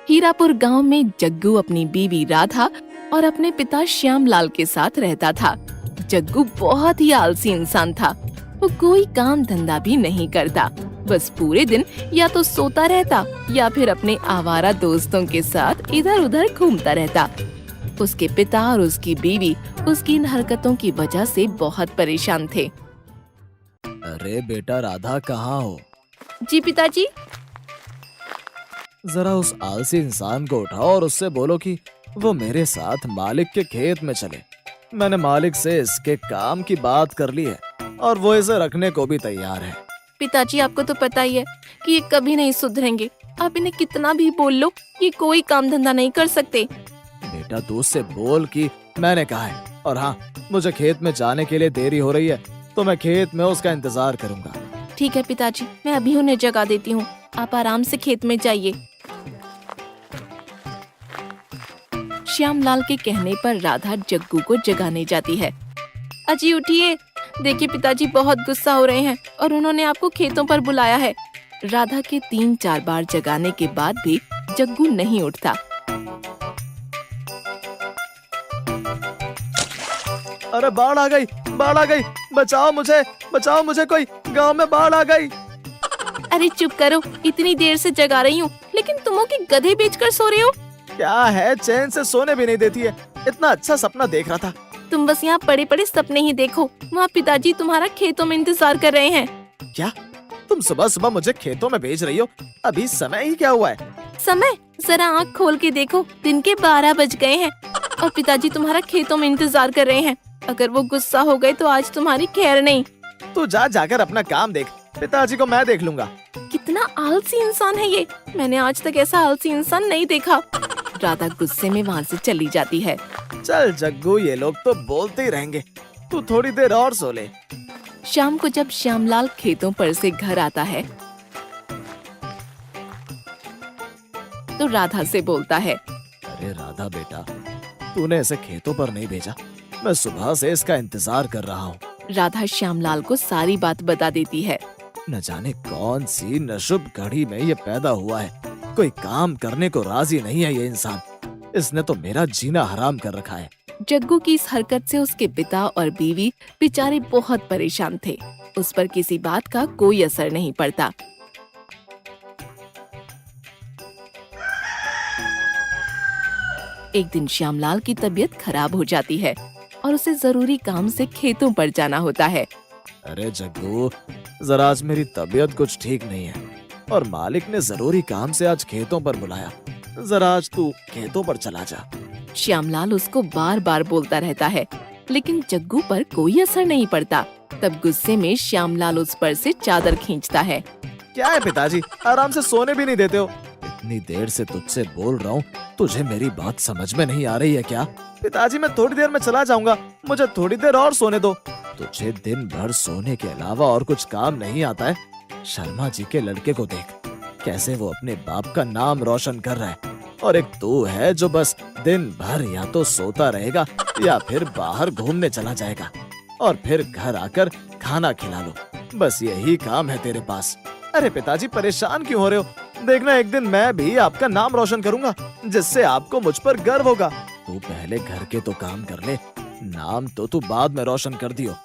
हीरापुर गांव में जग्गू अपनी बीवी राधा और अपने पिता श्यामलाल के साथ रहता था। जग्गू बहुत ही आलसी इंसान था। वो कोई काम धंधा भी नहीं करता, बस पूरे दिन या तो सोता रहता या फिर अपने आवारा दोस्तों के साथ इधर उधर घूमता रहता। उसके पिता और उसकी बीवी उसकी इन हरकतों की वजह से बहुत परेशान थे। अरे बेटा राधा, कहाँ हो? जी पिताजी। जरा उस आलसी इंसान को उठाओ और उससे बोलो कि वो मेरे साथ मालिक के खेत में चले। मैंने मालिक से इसके काम की बात कर ली है और वो इसे रखने को भी तैयार है। पिताजी, आपको तो पता ही है कि ये कभी नहीं सुधरेंगे। आप इन्हें कितना भी बोल लो, ये कोई काम धंधा नहीं कर सकते। बेटा तू उससे बोल कि मैंने कहा है, और हाँ, मुझे खेत में जाने के लिए देरी हो रही है तो मैं खेत में उसका इंतजार करूंगा। ठीक है पिताजी, मैं अभी उन्हें जगा देती हूँ। आप आराम से खेत में जाइए। श्यामलाल के कहने पर राधा जग्गू को जगाने जाती है। अजी उठिए, देखिए पिताजी बहुत गुस्सा हो रहे हैं और उन्होंने आपको खेतों पर बुलाया है। राधा के 3-4 बार जगाने के बाद भी जग्गू नहीं उठता। अरे बाढ़ आ गई, बाढ़ आ गई, बचाओ मुझे कोई, गांव में बाढ़ आ गई। अरे चुप करो, इतनी देर से जगा रही हूँ, लेकिन तुम हो कि गधे बेचकर सो रहे हो? क्या है, चैन से सोने भी नहीं देती है। इतना अच्छा सपना देख रहा था। तुम बस यहाँ पड़े पड़े सपने ही देखो। वहाँ पिताजी तुम्हारा खेतों में इंतजार कर रहे हैं। क्या तुम सुबह सुबह मुझे खेतों में भेज रही हो? अभी समय ही क्या हुआ है? समय? जरा आँख खोल के देखो, दिन के 12 बज गए हैं और पिताजी तुम्हारा खेतों में इंतजार कर रहे हैं। अगर वो गुस्सा हो गए तो आज तुम्हारी खैर नहीं। तू जाकर अपना काम देख, पिताजी को मैं देख लूंगा। कितना आलसी इंसान है ये, मैंने आज तक ऐसा आलसी इंसान नहीं देखा। राधा गुस्से में वहाँ से चली जाती है। चल जग्गू, ये लोग तो बोलते ही रहेंगे, तू थोड़ी देर और सो ले। शाम को जब श्यामलाल खेतों पर से घर आता है तो राधा से बोलता है, अरे राधा बेटा, तूने इसे खेतों पर नहीं भेजा, मैं सुबह से इसका इंतजार कर रहा हूँ। राधा श्यामलाल को सारी बात बता देती है। न जाने कौन सी नशुभ घड़ी में ये पैदा हुआ है, कोई काम करने को राजी नहीं है ये इंसान। इसने तो मेरा जीना हराम कर रखा है। जग्गू की इस हरकत से उसके पिता और बीवी बेचारे बहुत परेशान थे। उस पर किसी बात का कोई असर नहीं पड़ता। एक दिन श्यामलाल की तबीयत खराब हो जाती है और उसे जरूरी काम से खेतों पर जाना होता है। अरे जग्गू, जरा आज मेरी तबीयत कुछ ठीक नहीं है और मालिक ने जरूरी काम से आज खेतों पर बुलाया। जरा आज तू खेतों पर चला जा। श्यामलाल उसको बार बार बोलता रहता है, लेकिन जग्गू पर कोई असर नहीं पड़ता। तब गुस्से में श्यामलाल उस पर से चादर खींचता है। क्या है पिताजी, आराम से सोने भी नहीं देते हो? इतनी देर से तुझसे बोल रहा हूँ, तुझे मेरी बात समझ में नहीं आ रही है क्या? पिताजी मैं थोड़ी देर में चला जाऊंगा, मुझे थोड़ी देर और सोने दो। तुझे दिन भर सोने के अलावा और कुछ काम नहीं आता है? शर्मा जी के लड़के को देख, कैसे वो अपने बाप का नाम रोशन कर रहा है, और एक तू है जो बस दिन भर या तो सोता रहेगा या फिर बाहर घूमने चला जाएगा और फिर घर आकर खाना खिला लो। बस यही काम है तेरे पास। अरे पिताजी परेशान क्यों हो रहे हो? देखना एक दिन मैं भी आपका नाम रोशन करूंगा, जिससे आपको मुझ पर गर्व होगा। तू पहले घर के तो काम कर ले, नाम तो तू बाद में रोशन कर दियो।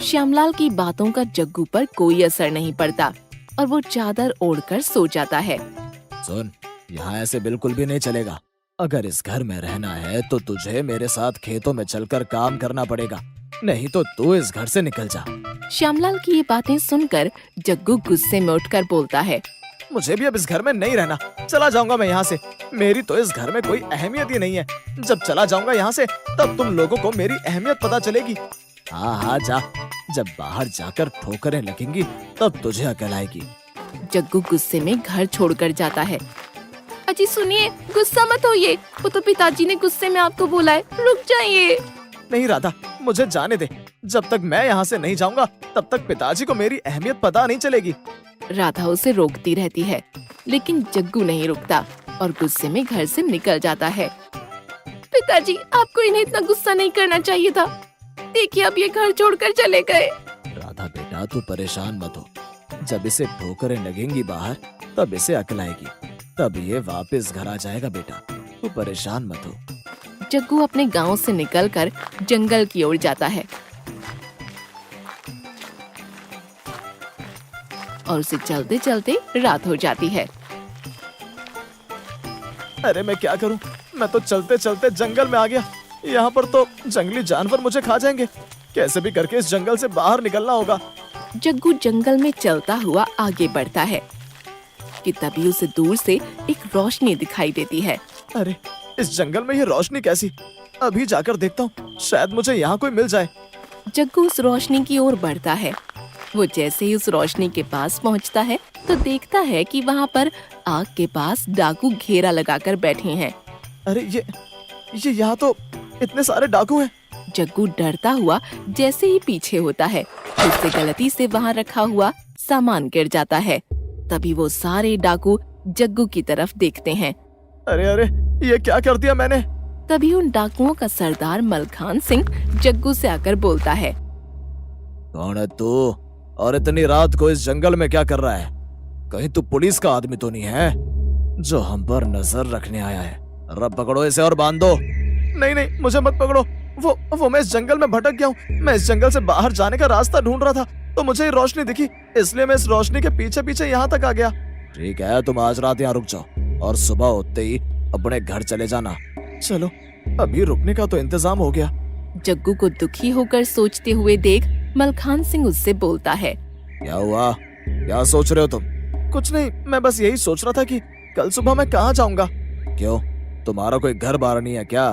श्यामलाल की बातों का जग्गू पर कोई असर नहीं पड़ता और वो चादर ओढ़कर सो जाता है। सुन, यहाँ ऐसे बिल्कुल भी नहीं चलेगा। अगर इस घर में रहना है तो तुझे मेरे साथ खेतों में चलकर काम करना पड़ेगा, नहीं तो तू इस घर से निकल जा। श्यामलाल की ये बातें सुनकर जग्गू गुस्से में उठकर बोलता है, मुझे भी अब इस घर में नहीं रहना, चला जाऊंगा मैं यहाँ से। मेरी तो इस घर में कोई अहमियत ही नहीं है। जब चला जाऊंगा यहाँ से तब तुम लोगों को मेरी अहमियत पता चलेगी। हाँ जा, जब बाहर जाकर ठोकरें लगेंगी तब तुझे अकल आएगी। जग्गू गुस्से में घर छोड़कर जाता है। अजी सुनिए, गुस्सा मत होइए, वो तो पिताजी ने गुस्से में आपको बोला है, रुक जाइए। नहीं राधा, मुझे जाने दे। जब तक मैं यहाँ से नहीं जाऊंगा तब तक पिताजी को मेरी अहमियत पता नहीं चलेगी। राधा उसे रोकती रहती है, लेकिन जग्गू नहीं रुकता और गुस्से में घर से निकल जाता है। पिताजी, आपको इन्हें इतना गुस्सा नहीं करना चाहिए था। देखिए अब ये घर छोड़कर चले गए। राधा बेटा, तू परेशान मत हो। जब इसे ठोकरें लगेंगी बाहर तब इसे अकल आएगी, तब ये वापस घर आ जाएगा बेटा, तू परेशान मत हो। जग्गू अपने गांव से निकलकर जंगल की ओर जाता है और उसे चलते चलते रात हो जाती है। अरे मैं क्या करूं, मैं तो चलते चलते जंगल में आ गया। यहाँ पर तो जंगली जानवर मुझे खा जाएंगे। कैसे भी करके इस जंगल से बाहर निकलना होगा। जग्गू जंगल में चलता हुआ आगे बढ़ता है कि तभी उसे दूर से एक रोशनी दिखाई देती है। अरे इस जंगल में ये रोशनी कैसी? अभी जाकर देखता हूँ, शायद मुझे यहाँ कोई मिल जाए। जग्गू उस रोशनी की ओर बढ़ता है। वो जैसे ही उस रोशनी के पास पहुँचता है तो देखता है कि वहाँ पर आग के पास डाकू घेरा लगाकर बैठे हैं। अरे ये यहाँ तो इतने सारे डाकू हैं। जग्गू डरता हुआ जैसे ही पीछे होता है, उससे गलती से वहाँ रखा हुआ सामान गिर जाता है। तभी वो सारे डाकू जग्गू की तरफ देखते हैं। अरे अरे ये क्या कर दिया मैंने? तभी उन डाकुओं का सरदार मलखान सिंह जग्गू से आकर बोलता है। कौन है तू और इतनी रात को इस जंगल में क्या कर रहा है? कहीं तू पुलिस का आदमी तो नहीं है जो हम पर नजर रखने आया है? रब पकड़ो इसे और बांध दो। नहीं नहीं मुझे मत पकड़ो। वो मैं इस जंगल में भटक गया हूँ। मैं इस जंगल से बाहर जाने का रास्ता ढूंढ रहा था तो मुझे ये रोशनी दिखी, इसलिए मैं इस रोशनी के पीछे पीछे यहाँ तक आ गया। ठीक है, तुम आज रात यहाँ रुक जाओ और सुबह होते ही अपने घर चले जाना। चलो, अभी रुकने का तो इंतजाम हो गया। जग्गू को दुखी होकर सोचते हुए देख मलखान सिंह उससे बोलता है। क्या हुआ? क्या सोच रहे हो तुम? कुछ नहीं, मैं बस यही सोच रहा था कि कल सुबह मैं कहाँ जाऊंगा। क्यों, तुम्हारा कोई घर बार नहीं है क्या?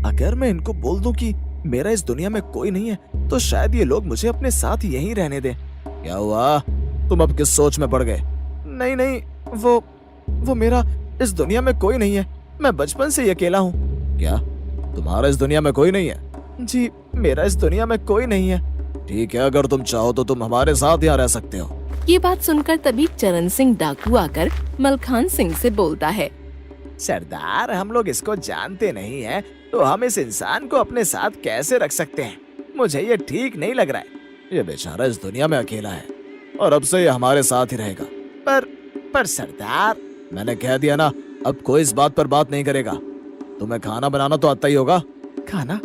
अगर मैं इनको बोल दूं कि मेरा इस दुनिया में कोई नहीं है तो शायद ये लोग मुझे अपने साथ यहीं रहने दें। क्या हुआ, तुम अब किस सोच में पड़ गए? नहीं नहीं, वो मेरा इस दुनिया में कोई नहीं है। मैं बचपन से ही अकेला हूँ। क्या तुम्हारा इस दुनिया में कोई नहीं है? जी, मेरा इस दुनिया में कोई नहीं है। ठीक है, अगर तुम चाहो तो तुम हमारे साथ यहाँ रह सकते हो। ये बात सुनकर तभी चरण सिंह डाकू आकर मलखान सिंह से बोलता है। सरदार, हम लोग इसको जानते नहीं हैं, तो हम इस इंसान को अपने साथ कैसे रख सकते हैं? मुझे ये ठीक नहीं लग रहा है। ये बेचारा इस दुनिया में अकेला है और अब से ये हमारे साथ ही रहेगा। पर सरदार, मैंने कह दिया ना, अब कोई इस बात पर बात नहीं करेगा। तुम्हें खाना बनाना तो आता ही होगा। खाना?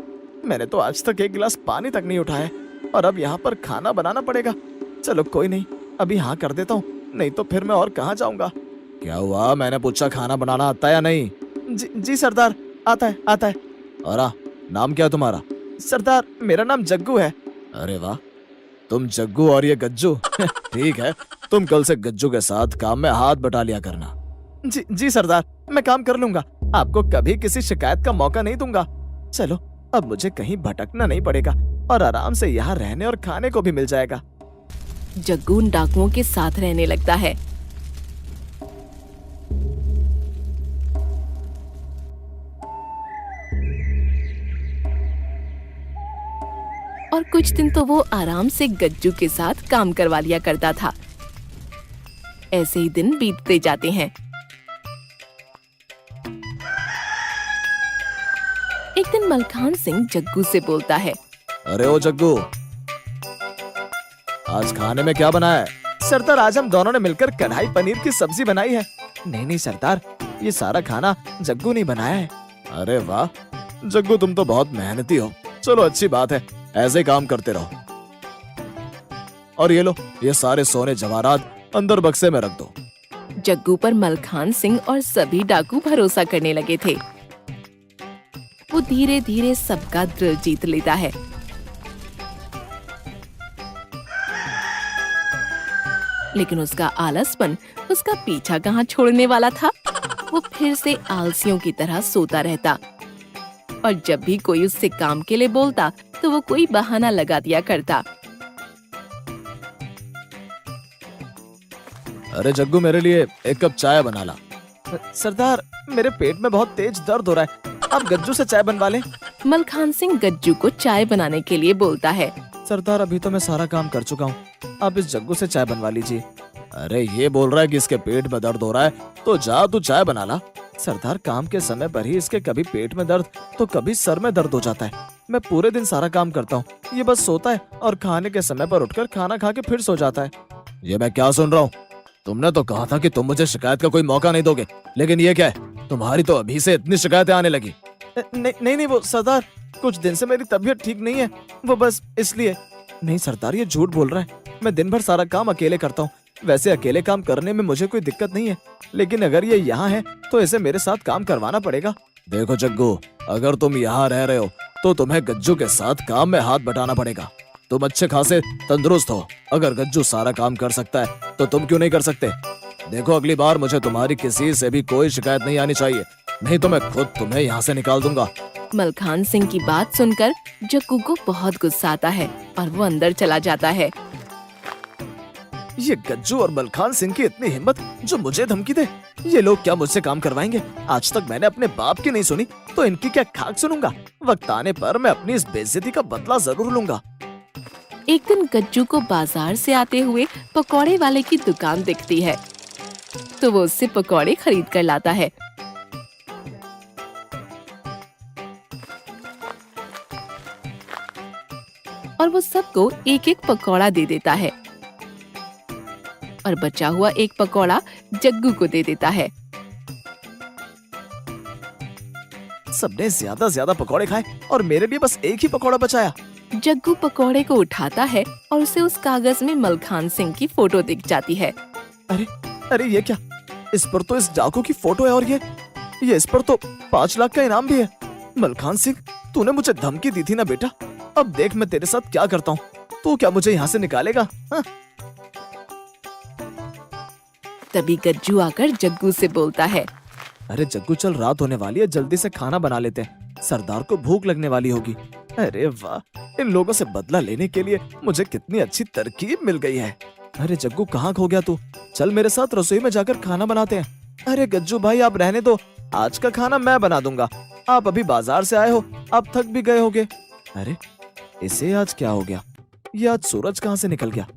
मैंने तो आज तक एक गिलास पानी तक नहीं उठाया और अब यहाँ पर खाना बनाना पड़ेगा। चलो कोई नहीं, अभी हाँ कर देता हूँ, नहीं तो फिर मैं और कहाँ जाऊंगा। क्या हुआ, मैंने पूछा खाना बनाना आता है या नहीं? जी सरदार, आता है। और नाम क्या है तुम्हारा? सरदार, मेरा नाम जग्गू है। अरे वाह, तुम जग्गू और ये गज्जू। ठीक है, तुम कल से गज्जू के साथ काम में हाथ बटा लिया करना। जी सरदार, मैं काम कर लूंगा। आपको कभी किसी शिकायत का मौका नहीं दूंगा। चलो, अब मुझे कहीं भटकना नहीं पड़ेगा और आराम से यहाँ रहने और खाने को भी मिल जाएगा। जग्गू उन डाकुओं के साथ रहने लगता है। और कुछ दिन तो वो आराम से गज्जू के साथ काम करवा लिया करता था। ऐसे ही दिन बीतते जाते हैं। एक दिन मलखान सिंह जग्गू से बोलता है। अरे ओ जग्गू, आज खाने में क्या बनाया है? सरदार, आज हम दोनों ने मिलकर कढ़ाई पनीर की सब्जी बनाई है। नहीं सरदार, ये सारा खाना जग्गू ने बनाया है। अरे वाह जग्गू, तुम तो बहुत मेहनती हो। चलो अच्छी बात है, ऐसे ही काम करते रहो। और ये लो, ये सारे सोने जवाहरात अंदर बक्से में रख दो। जग्गू पर मलखान सिंह और सभी डाकू भरोसा करने लगे थे। वो धीरे धीरे सबका दिल जीत लेता है। लेकिन उसका आलसपन उसका पीछा कहाँ छोड़ने वाला था। वो फिर से आलसियों की तरह सोता रहता और जब भी कोई उससे काम के लिए बोलता तो वो कोई बहाना लगा दिया करता। अरे जग्गू, मेरे लिए एक कप चाय बना ला। सरदार, मेरे पेट में बहुत तेज दर्द हो रहा है, आप गज्जू से चाय बनवा लें। मलखान सिंह गज्जू को चाय बनाने के लिए बोलता है। सरदार, अभी तो मैं सारा काम कर चुका हूँ, आप इस जग्गू से चाय बनवा लीजिए। अरे ये बोल रहा है कि इसके पेट में दर्द हो रहा है, तो जा तू चाय बना ला। सरदार, काम के समय पर ही इसके कभी पेट में दर्द तो कभी सर में दर्द हो जाता है। मैं पूरे दिन सारा काम करता हूँ, ये बस सोता है और खाने के समय पर उठकर खाना खा के फिर सो जाता है। ये मैं क्या सुन रहा हूँ? तुमने तो कहा था कि तुम मुझे शिकायत का कोई मौका नहीं दोगे, लेकिन ये क्या है, तुम्हारी तो अभी से इतनी शिकायतें आने लगी। नहीं, वो सरदार, कुछ दिन से मेरी तबीयत ठीक नहीं है, वो बस इसलिए। नहीं सरदार, ये झूठ बोल रहा है। मैं दिन भर सारा काम अकेले करता हूँ। वैसे अकेले काम करने में मुझे कोई दिक्कत नहीं है, लेकिन अगर ये यहाँ है तो इसे मेरे साथ काम करवाना पड़ेगा। देखो जग्गू, अगर तुम यहाँ रह रहे हो तो तुम्हें गज्जू के साथ काम में हाथ बटाना पड़ेगा। तुम अच्छे खासे तंदुरुस्त हो, अगर गज्जू सारा काम कर सकता है तो तुम क्यों नहीं कर सकते। देखो, अगली बार मुझे तुम्हारी किसी से भी कोई शिकायत नहीं आनी चाहिए, नहीं तो मैं खुद तुम्हें यहाँ से निकाल दूंगा। मलखान सिंह की बात सुनकर जग्गू को बहुत गुस्सा आता है और वो अंदर चला जाता है। ये गज्जू और मलखान सिंह की इतनी हिम्मत जो मुझे धमकी दे। ये लोग क्या मुझसे काम करवाएंगे? आज तक मैंने अपने बाप की नहीं सुनी तो इनकी क्या खाक सुनूंगा। वक्त आने पर मैं अपनी इस बेइज्जती का बदला जरूर लूंगा। एक दिन गज्जू को बाजार से आते हुए पकौड़े वाले की दुकान दिखती है, तो वो उससे पकौड़े खरीद कर लाता है। और वो सबको एक एक पकौड़ा दे देता है और बचा हुआ एक पकौड़ा जग्गू को दे देता है। सबने ज्यादा पकौड़े खाए और मेरे लिए बस एक ही पकौड़ा बचाया। जग्गू पकौड़े को उठाता है और उसे उस कागज में मलखान सिंह की फोटो दिख जाती है। अरे ये क्या? इस पर तो इस डाकू की फोटो है और ये इस पर तो 5 लाख का इनाम भी है। मलखान सिंह, तूने मुझे धमकी दी थी ना बेटा, अब देख मैं तेरे साथ क्या करता हूँ। तू क्या मुझे यहाँ से निकालेगा? हाँ? तभी गज्जू आकर जग्गू से बोलता है, अरे जग्गू, चल रात होने वाली है, जल्दी से खाना बना लेते हैं, सरदार को भूख लगने वाली होगी। अरे वाह, इन लोगों से बदला लेने के लिए मुझे कितनी अच्छी तरकीब मिल गई है। अरे जग्गू, कहाँ खो गया तू? चल मेरे साथ रसोई में जाकर खाना बनाते हैं। अरे गज्जू भाई, आप रहने दो, आज का खाना मैं बना दूंगा। आप अभी बाजार से आए हो, आप थक भी गए होगे। अरे इसे आज क्या हो गया? ये आज सूरज कहाँ से निकल गया?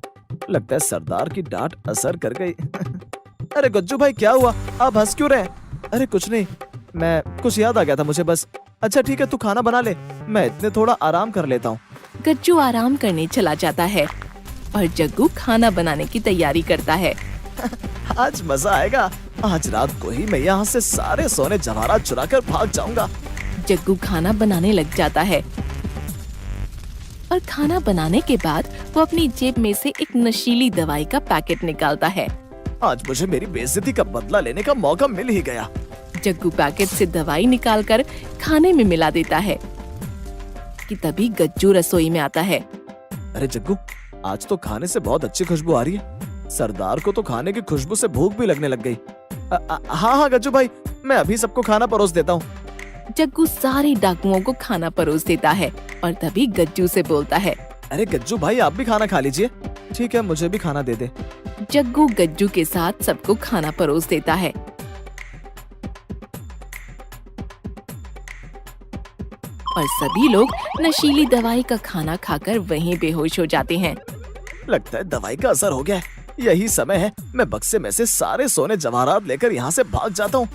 लगता है सरदार की डांट असर कर गई। अरे गज्जू भाई, क्या हुआ? आप हंस क्यों रहे? अरे कुछ नहीं, मैं कुछ याद आ गया था मुझे बस। अच्छा ठीक है, तू खाना बना ले, मैं इतने थोड़ा आराम कर लेता हूँ। गज्जू आराम करने चला जाता है और जग्गू खाना बनाने की तैयारी करता है। आज मजा आएगा। आज रात को ही मैं यहाँ से सारे सोने जवाहरात चुरा कर भाग जाऊंगा। जग्गू खाना बनाने लग जाता है और खाना बनाने के बाद वो अपनी जेब में से एक नशीली दवाई का पैकेट निकालता है। आज मुझे मेरी बेइज्जती का बदला लेने का मौका मिल ही गया। जग्गू पैकेट से दवाई निकालकर खाने में मिला देता है कि तभी गज्जू रसोई में आता है। अरे जग्गू, आज तो खाने से बहुत अच्छी खुशबू आ रही है। सरदार को तो खाने की खुशबू से भूख भी लगने लग गई। हाँ गज्जू भाई, मैं अभी सबको खाना परोस देता हूँ। जग्गू सारे डाकुओं को खाना परोस देता है और तभी गज्जू से बोलता है, अरे गज्जू भाई, आप भी खाना खा लीजिए। ठीक है, मुझे भी खाना दे दे। जग्गू गज्जू के साथ सबको खाना परोस देता है। और सभी लोग नशीली दवाई का खाना खाकर वहीं बेहोश हो जाते हैं। लगता है दवाई का असर हो गया है। यही समय है, मैं बक्से में से सारे सोने जवाहरात लेकर यहाँ से भाग जाता हूँ।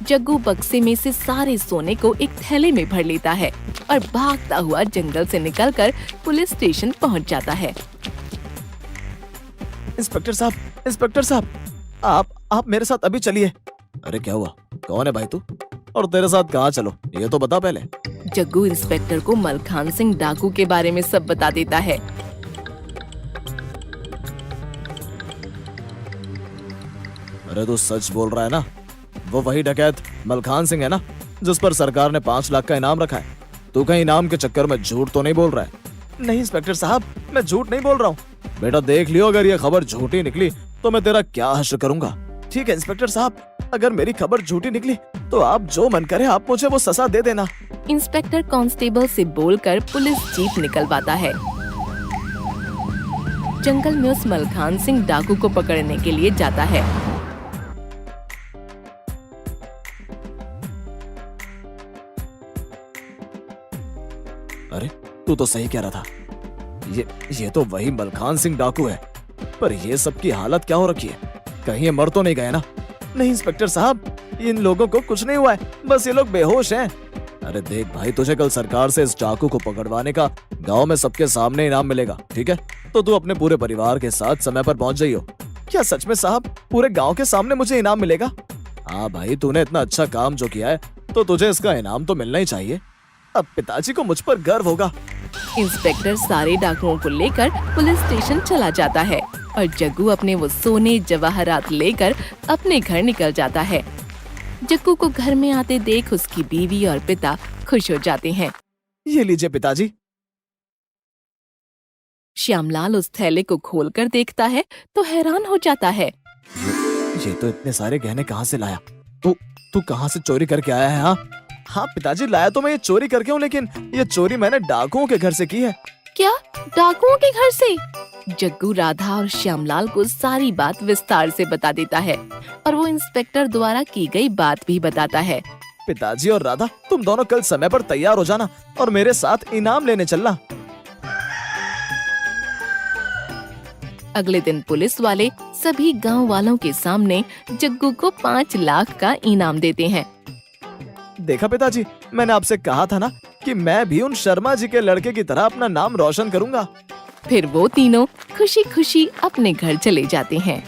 जग्गू बक्से में से सारे सोने को एक थैले में भर लेता है और भागता हुआ जंगल से निकलकर पुलिस स्टेशन पहुँच जाता है। इंस्पेक्टर साहब, आप मेरे साथ अभी चलिए। अरे क्या हुआ? कौन है भाई तू? और तेरे साथ कहाँ चलो, ये तो बता पहले। जग्गू इंस्पेक्टर को मलखान सिंह डाकू के बारे में सब बता देता है। अरे तू सच बोल रहा है ना? वो वही डकैत मलखान सिंह है ना, जिस पर सरकार ने 5 लाख का इनाम रखा है? तू कहीं इनाम के चक्कर में झूठ तो नहीं बोल रहा है? नहीं इंस्पेक्टर साहब, मैं झूठ नहीं बोल रहा हूँ। बेटा देख लियो, अगर ये खबर झूठी निकली तो मैं तेरा क्या हश्र करूंगा। ठीक है इंस्पेक्टर साहब, अगर मेरी खबर झूठी निकली तो आप जो मन करे आप मुझे वो सजा दे देना। इंस्पेक्टर कांस्टेबल से बोलकर पुलिस जीप निकलवाता है। जंगल में उस मलखान सिंह डाकू को पकड़ने के लिए जाता है। अरे तू तो सही कह रहा था, ये तो वही मलखान सिंह डाकू है। पर ये सब की हालत क्या हो रखी है? कहीं ये मर तो नहीं गए ना? नहीं इंस्पेक्टर साहब, इन लोगों को कुछ नहीं हुआ है, बस ये लोग बेहोश हैं। अरे देख भाई, तुझे कल सरकार से इस डाकू को पकड़वाने का गांव में सबके सामने इनाम मिलेगा, ठीक है? तो तू अपने पूरे परिवार के साथ समय पर पहुंच जाइयो। क्या सच में साहब पूरे गांव के सामने मुझे इनाम मिलेगा? हाँ भाई, तूने इतना अच्छा काम जो किया है तो तुझे इसका इनाम तो मिलना ही चाहिए। अब पिताजी को मुझ पर गर्व होगा। इंस्पेक्टर सारे डाकुओं को लेकर पुलिस स्टेशन चला जाता है और जग्गू अपने वो सोने जवाहरात लेकर अपने घर निकल जाता है। जग्गू को घर में आते देख उसकी बीवी और पिता खुश हो जाते हैं। ये लीजिए पिताजी। श्यामलाल उस थैले को खोलकर देखता है तो हैरान हो जाता है। ये तो इतने सारे गहने कहाँ से लाया? तू कहाँ से चोरी करके आया है? हाँ पिताजी, लाया तो मैं ये चोरी करके हूँ, लेकिन ये चोरी मैंने डाकुओं के घर से की है। क्या? डाकुओं के घर से? जग्गू राधा और श्यामलाल को सारी बात विस्तार से बता देता है और वो इंस्पेक्टर द्वारा की गई बात भी बताता है। पिताजी और राधा, तुम दोनों कल समय पर तैयार हो जाना और मेरे साथ इनाम लेने चलना। अगले दिन पुलिस वाले सभी गांव वालों के सामने जग्गू को 5 लाख का इनाम देते हैं। देखा पिताजी, मैंने आपसे कहा था ना कि मैं भी उन शर्मा जी के लड़के की तरह अपना नाम रोशन करूंगा। फिर वो तीनों खुशी खुशी अपने घर चले जाते हैं।